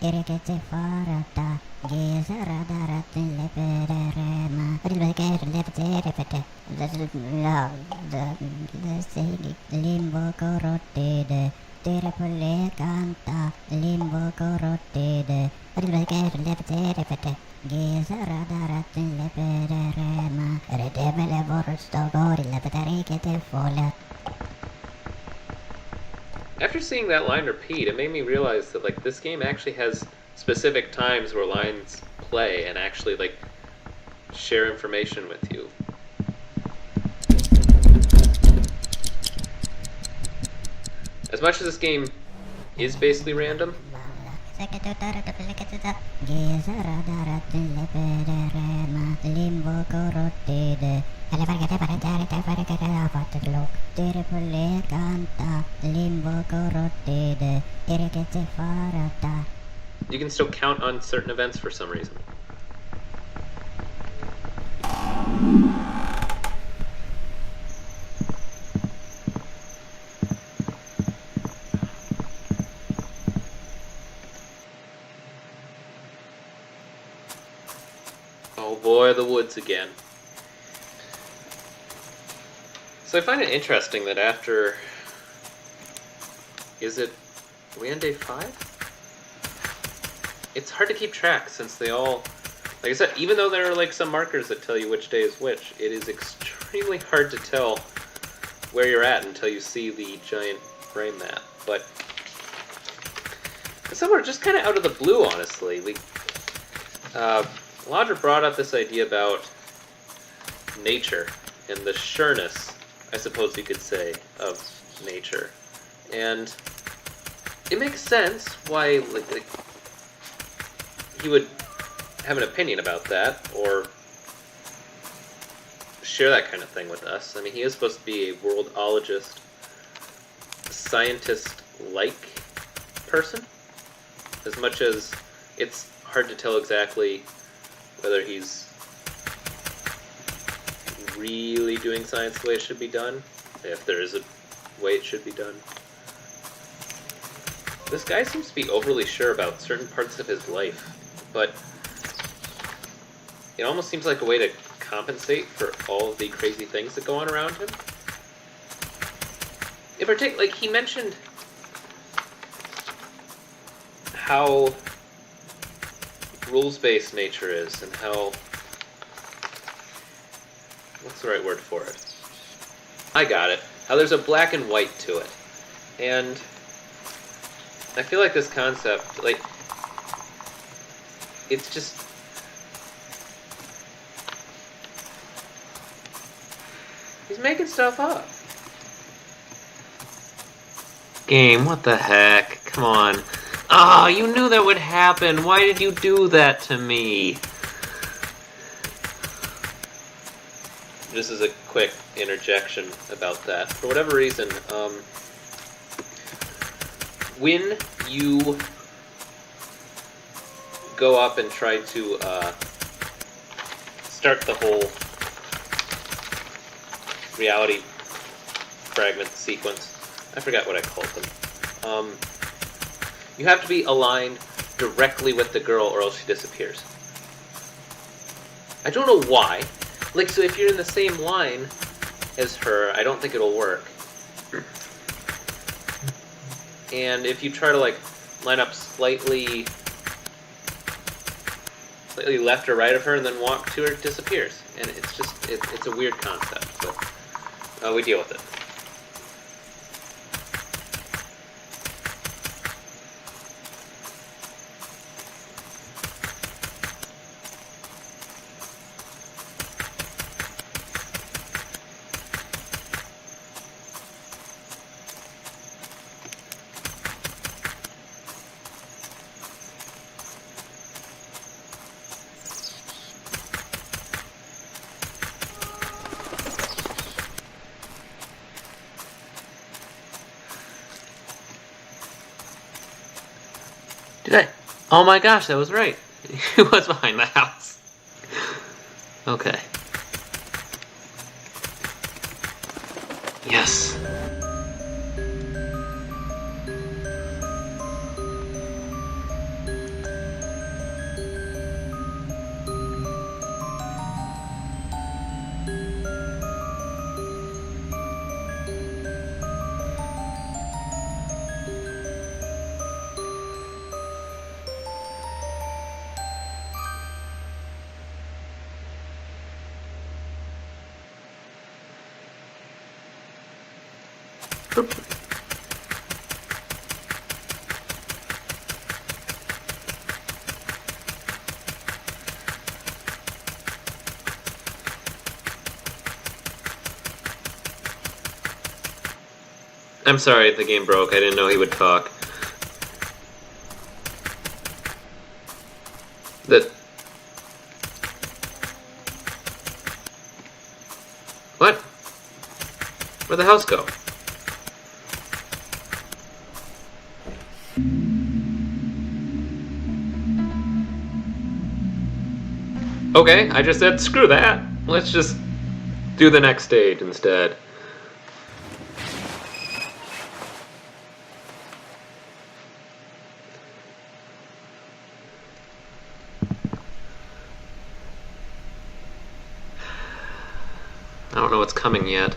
irikitsi farata, gisaradarat lepederema, limbo korotide, tirapule kanta, limbo korotide, gisaradarat lepederema, redemele vorstogori lepederikete fola. After seeing that line repeat, it made me realize that like this game actually has specific times where lines play and actually like share information with you. As much as this game is basically random, you can still count on certain events for some reason. Oh boy, the woods again. So I find it interesting that after... Are we on day 5? It's hard to keep track since they all... Like I said, even though there are like some markers that tell you which day is which, it is extremely hard to tell where you're at until you see the giant brain map. But some are just kind of out of the blue, honestly. Lodger brought up this idea about nature and the sureness, I suppose you could say, of nature. And it makes sense why like he would have an opinion about that or share that kind of thing with us. I mean, he is supposed to be a worldologist, scientist-like person, as much as it's hard to tell exactly whether he's really doing science the way it should be done, if there is a way it should be done. This guy seems to be overly sure about certain parts of his life, but it almost seems like a way to compensate for all of the crazy things that go on around him. In particular, like, he mentioned how rules-based nature is and how... What's the right word for it? I got it. How there's a black and white to it. And I feel like this concept, like, it's just... He's making stuff up. Game, what the heck? Come on. Ah, oh, you knew that would happen. Why did you do that to me? This is a quick interjection about that. For whatever reason, when you go up and try to start the whole reality fragment sequence, I forgot what I called them, you have to be aligned directly with the girl or else she disappears. I don't know why. Like, so if you're in the same line as her, I don't think it'll work. And if you try to, like, line up slightly left or right of her and then walk to her, it disappears. And it's just, it's a weird concept, but we deal with it. Did I? Oh my gosh, that was right. He was behind the house. Okay. Yes. I'm sorry the game broke. I didn't know he would talk. That... What? Where'd the house go? Okay, I just said screw that. Let's just do the next stage instead. I don't know what's coming yet.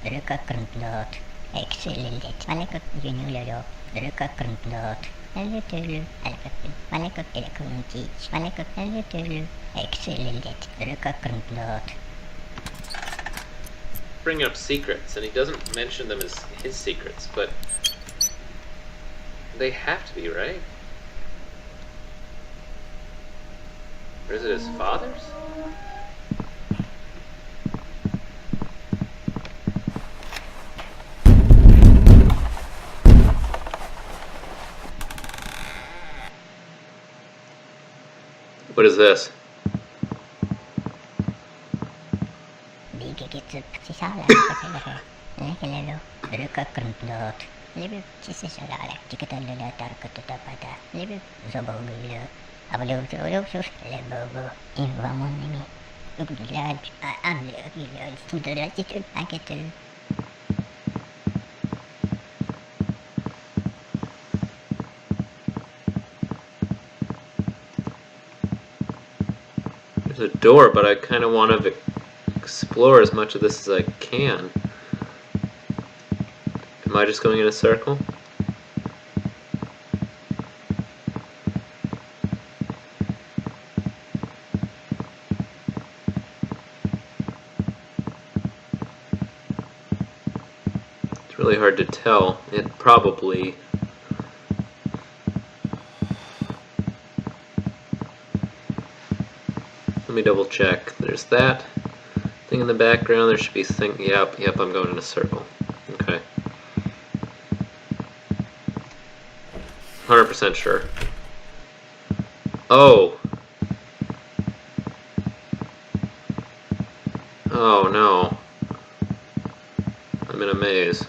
Rökakruntlåt, excelligt, valekot junulero, rökakruntlåt, elvetölu, valekot elekruntic, valekot elvetölu, excelligt, rökakruntlåt. Bring up secrets, and he doesn't mention them as his secrets, but they have to be, right? Or is it his father's? What is this? Liikekitsut sisällä, lääkelelo, rökakruntlåt, levy sisällä, tiketällöllä tarkoitutapata, levy sobogylo, avaluusus, lebogo, invamon nimi, ugilad, anlögilöl, tudoratityl, äketyl. There's a door, but I kind of want to explore as much of this as I can. Am I just going in a circle? It's really hard to tell. It probably... Let me double check. There's that thing in the background. There should be thing. Yep, I'm going in a circle. Okay. 100% sure. Oh. Oh no. I'm in a maze.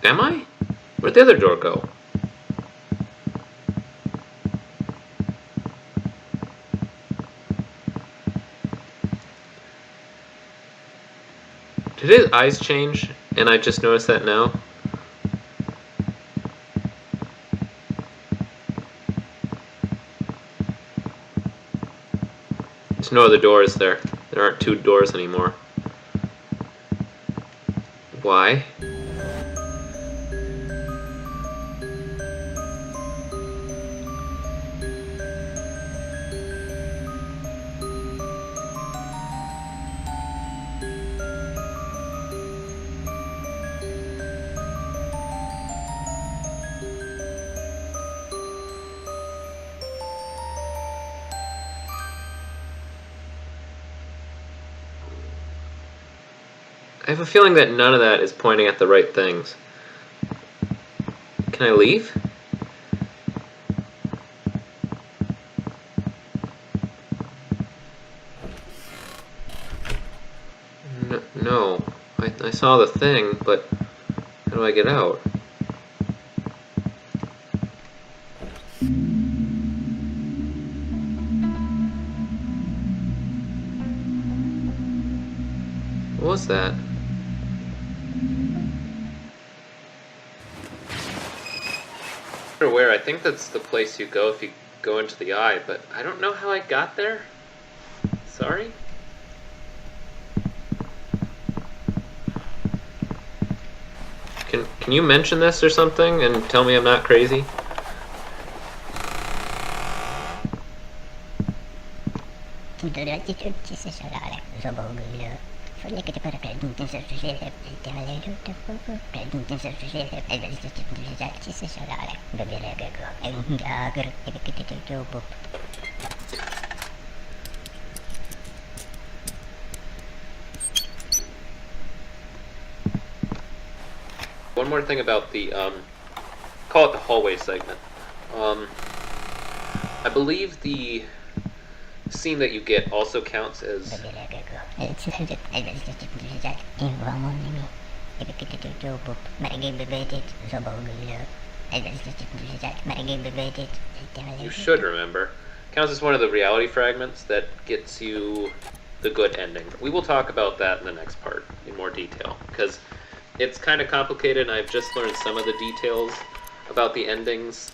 Am I? Where'd the other door go? Did his eyes change and I just noticed that now? There's no other doors there. There aren't two doors anymore. Why? I have a feeling that none of that is pointing at the right things. Can I leave? No. I saw the thing, but how do I get out? What was that? Where? I think that's the place you go if you go into the eye, but I don't know how I got there. Sorry? Can you mention this or something and tell me I'm not crazy? One more thing about the call it the hallway segment. I believe the scene that you get also counts as you should remember, counts as one of the reality fragments that gets you the good ending. We will talk about that in the next part in more detail, because it's kind of complicated and I've just learned some of the details about the endings,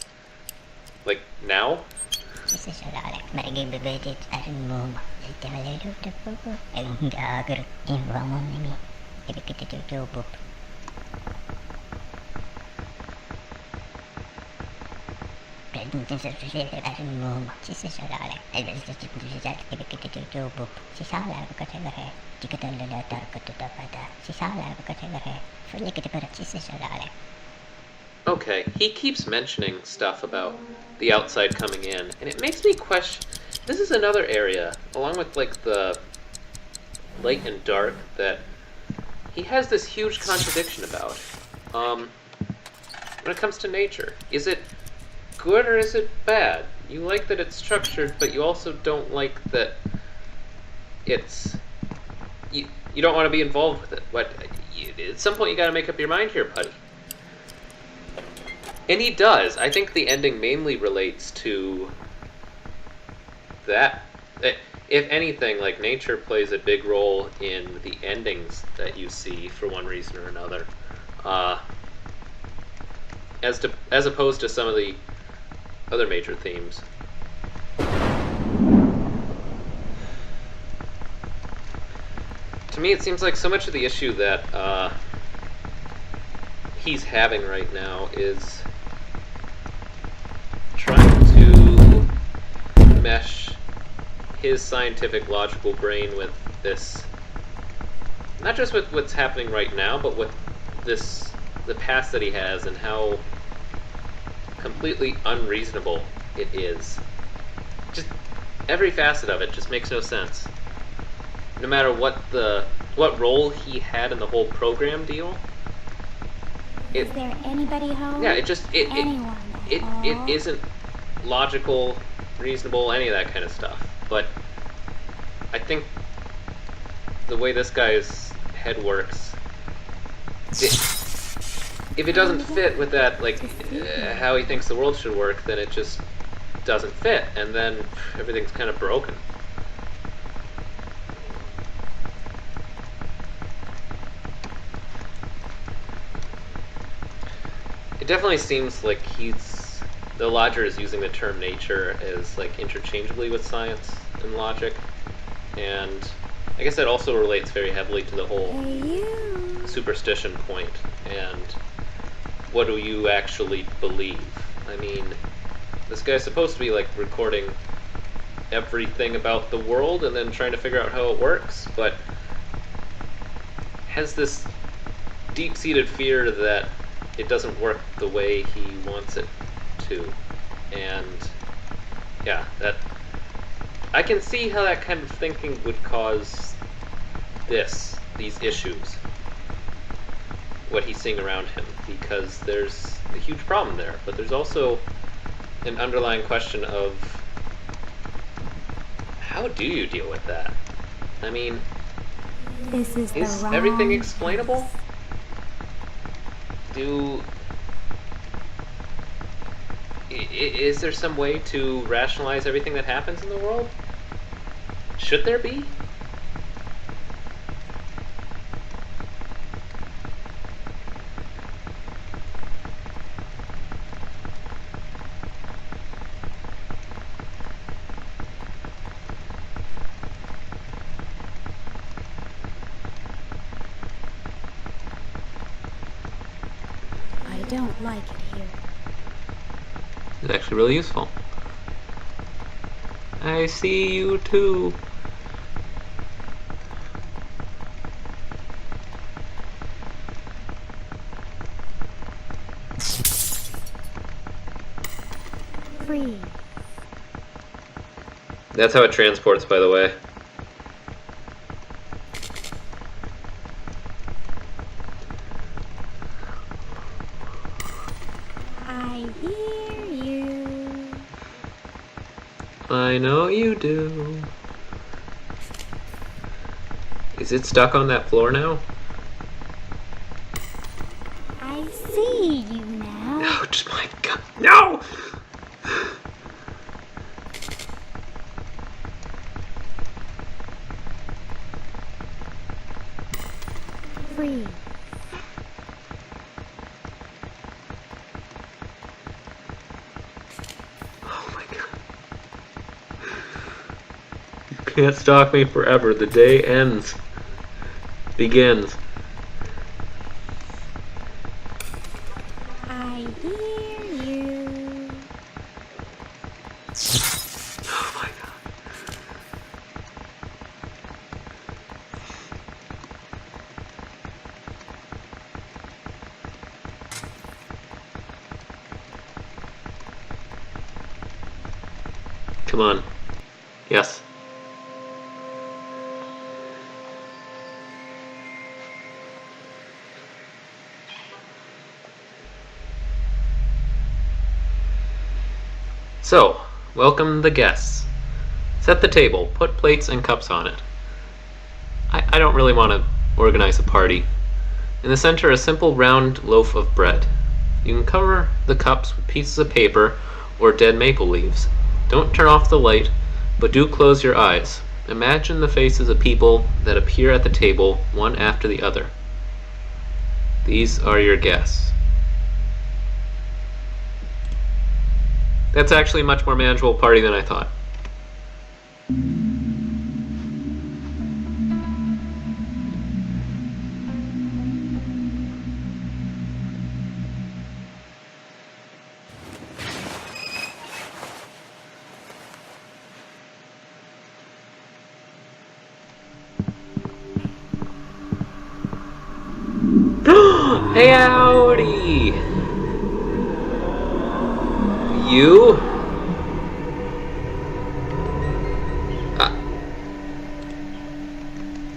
like, now. Okay, he keeps mentioning stuff about the outside coming in, and it makes me question. This is another area, along with like the light and dark, that he has this huge contradiction about. When it comes to nature, is it good or is it bad? You like that it's structured, but you also don't like that it's you don't want to be involved with it. At some point you got to make up your mind here, buddy. And he does. I think the ending mainly relates to that. If anything, like, nature plays a big role in the endings that you see for one reason or another, as opposed to some of the other major themes. To me, it seems like so much of the issue that he's having right now is trying to mesh his scientific, logical brain with this, not just with what's happening right now, but with the past that he has and how completely unreasonable it is. Just every facet of it just makes no sense. No matter what role he had in the whole program deal. Is there anybody home? Yeah, it isn't logical, reasonable, any of that kind of stuff. But I think the way this guy's head works, if it doesn't fit with that, like, how he thinks the world should work, then it just doesn't fit, and then everything's kind of broken. It definitely seems like the Lodger is using the term nature as, like, interchangeably with science and logic, and I guess that also relates very heavily to the whole superstition point, and what do you actually believe? I mean, this guy's supposed to be, like, recording everything about the world and then trying to figure out how it works, but has this deep-seated fear that it doesn't work the way he wants it to. And yeah, that I can see how that kind of thinking would cause these issues, what he's seeing around him, because there's a huge problem there, but there's also an underlying question of how do you deal with that? I mean, is everything explainable? Is there some way to rationalize everything that happens in the world? Should there be? don't like it here. It's actually really useful. I see you too. Free. That's how it transports, by the way. I hear you. I know you do. Is it stuck on that floor now? I see you now. Oh, just my God. No! Free. Oh my God. You can't stalk me forever. The day ends. Begins. I hear you. Oh my God. Come on. Yes. So, welcome the guests. Set the table, put plates and cups on it. I don't really want to organize a party. In the center, a simple round loaf of bread. You can cover the cups with pieces of paper or dead maple leaves. Don't turn off the light, but do close your eyes. Imagine the faces of people that appear at the table, one after the other. These are your guests. That's actually a much more manageable party than I thought. Hey, howdy! You?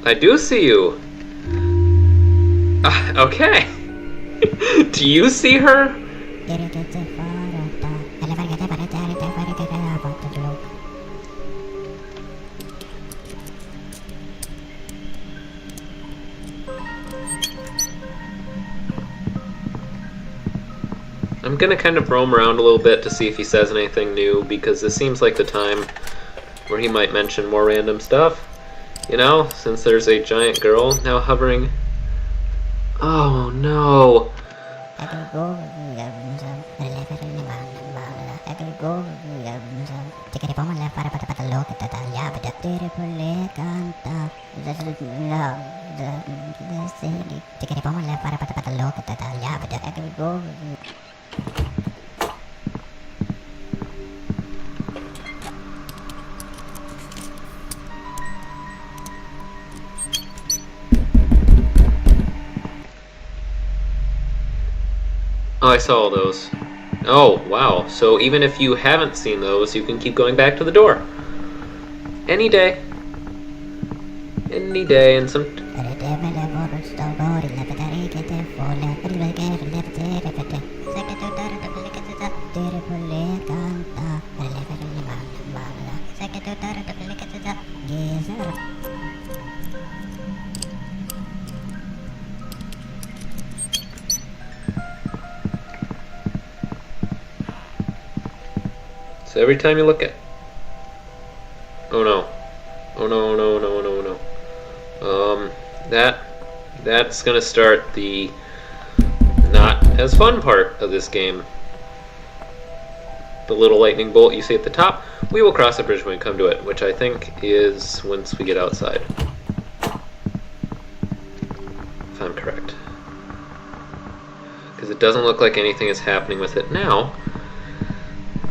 I do see you. Okay. Do you see her? I'm gonna kind of roam around a little bit to see if he says anything new, because this seems like the time where he might mention more random stuff. You know, since there's a giant girl now hovering. Oh no. Oh, I saw all those. Oh, wow. So even if you haven't seen those, you can keep going back to the door. Any day. Any day, and some... So every time you look at... Oh no. Oh no, no, no, no, no. That's gonna start the not as fun part of this game. The little lightning bolt you see at the top, we will cross the bridge when we come to it, which I think is once we get outside. If I'm correct. Because because it doesn't look like anything is happening with it now,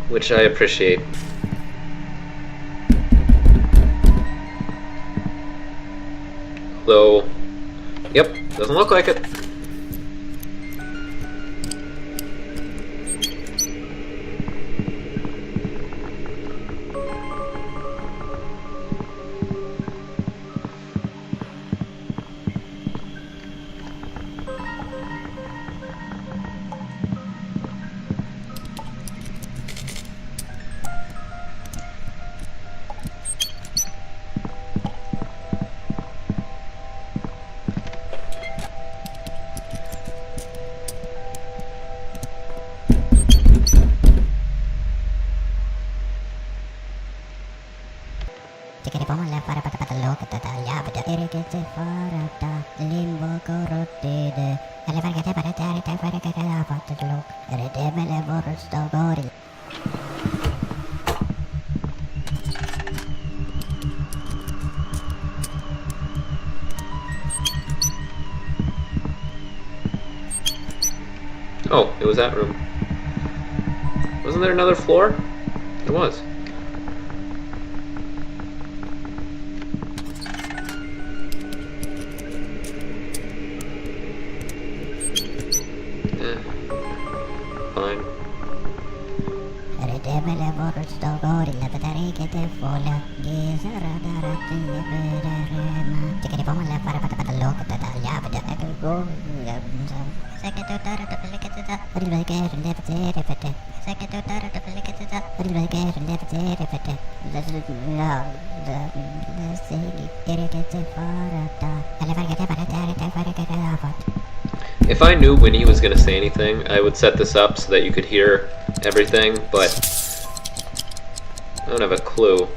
which I appreciate. Though, yep, doesn't look like it. Oh, it was that room. Wasn't there another floor? There was. Fine. If I knew when he was going to say anything, I would set this up so that you could hear everything, but I don't have a clue.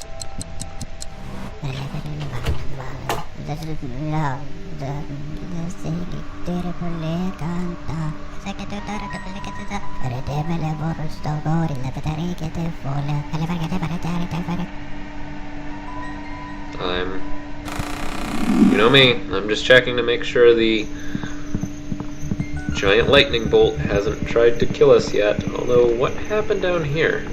You know me, I'm just checking to make sure the giant lightning bolt hasn't tried to kill us yet. Although, what happened down here?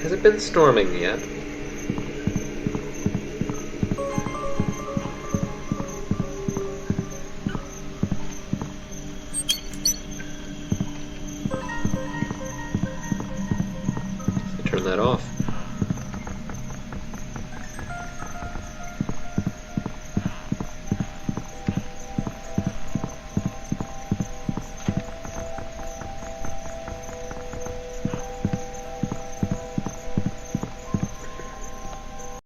Has it been storming yet? Turn that off.